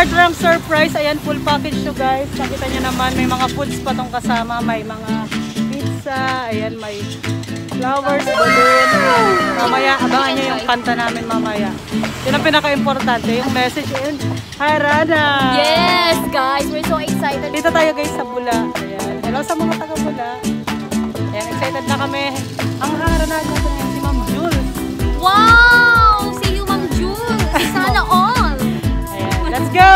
third rank surprise. Ayan, full package to guys. Nakita nyo naman, may mga foods pa tong kasama. May mga pizza. Ayan, may flowers, balloon. Mamaya, abangan nyo yung kanta namin mamaya. Yun ang pinaka-importante, yung message. Ayan, hi Rana! Yes, guys! We're so excited. Dito tayo guys sa Bula. Ayan, hello sa mga taga-Bula. Ayan, excited na kami. Ang harana natin si Ma'am Jules. Wow! See you, Ma'am Jules! Sana all! Ayan, let's go!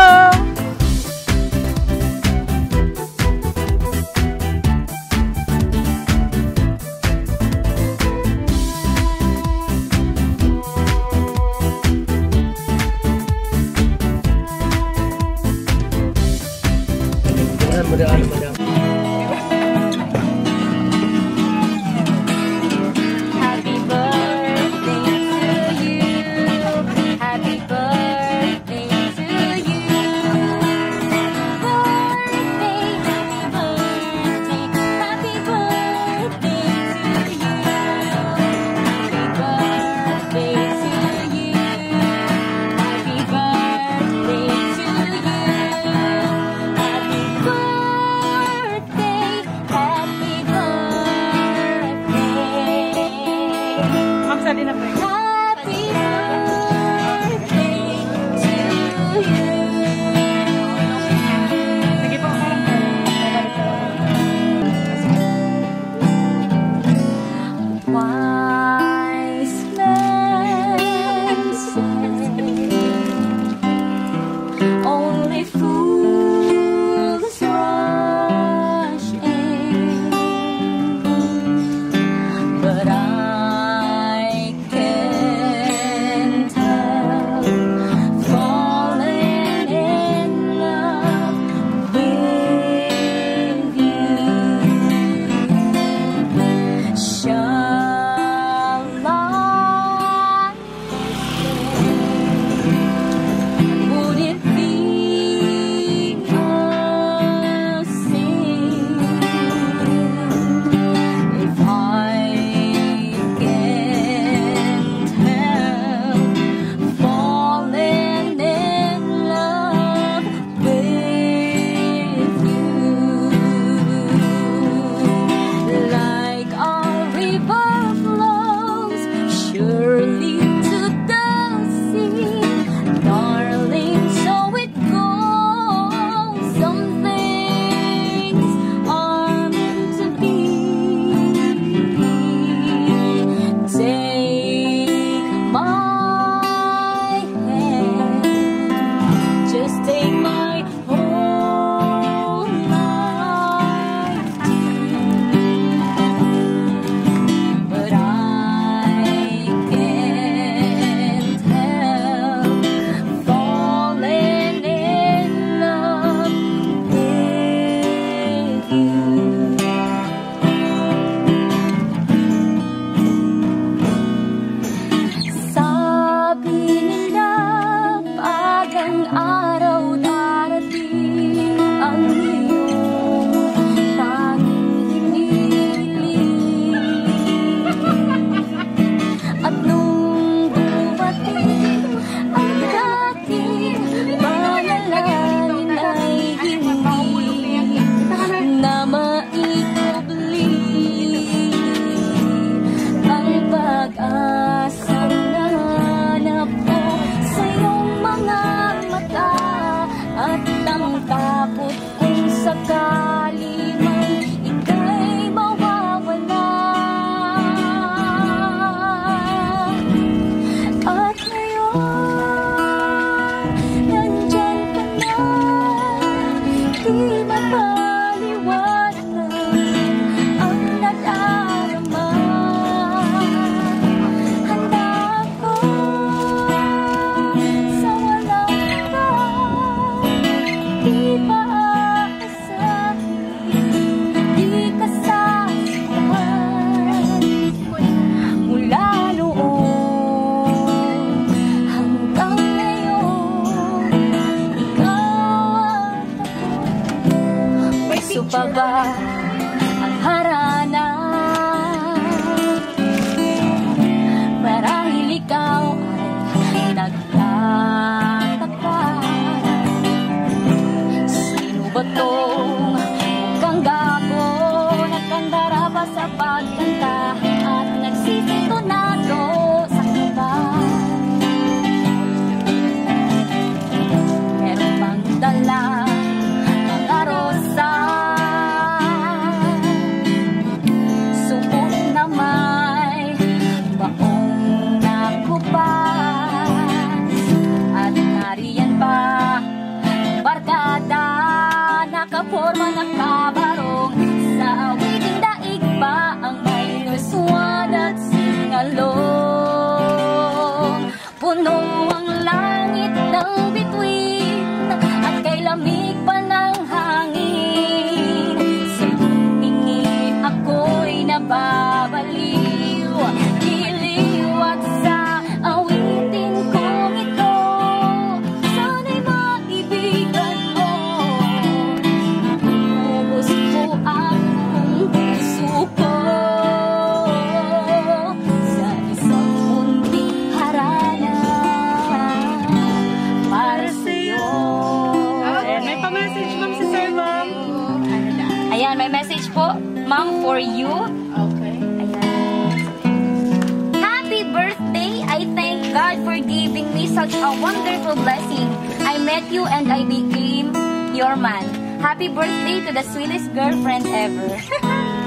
such a wonderful blessing. I met you and I became your man. Happy birthday to the sweetest girlfriend ever.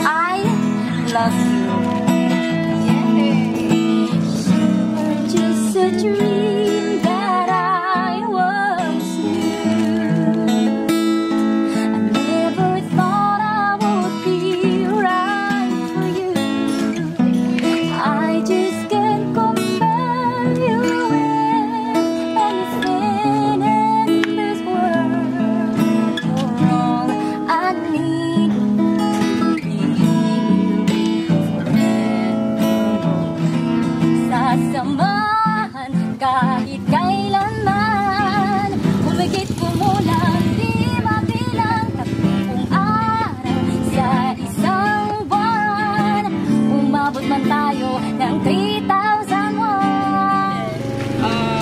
I love you. Just a dream that I once knew. I never thought I would be right for you. I just can't compare you with anything in this world. You're all I need to be forever. Sasamahan kahit kailanman. Humigit kumulang di mabilang 30 araw sa isang buwan. Umabot man tayo ng 3,001.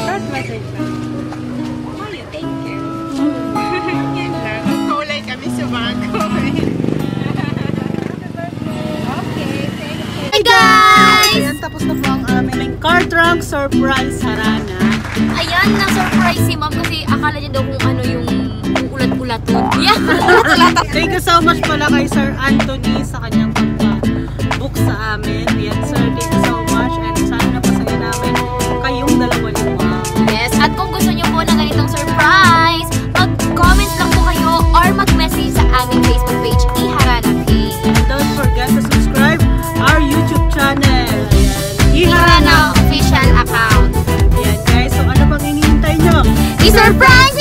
Short message lang. Thank you. Yan lang. Kulay kami sa bago. Hey guys! Ayan, tapos na po ang aming car trunk surprise harana. Ayan, na-surprise si ma'am kasi akala niya daw kung ano yung ulat-ulaton. Yeah! Thank you so much pala kay Sir Anthony sa kanyang pagpa-book sa amin. Yan sir, thank you so much and sana napasaya namin kayong dalawa ni Ma'am. Yes, at kung gusto niyo po ng ganitong surprise, mag-comment lang po kayo or mag-message sa aming Facebook page, Iharana K. And don't forget to subscribe our YouTube channel. Ayan, Iharana official account. Ayan guys, so ano bang hinihintay nyo? I-surprise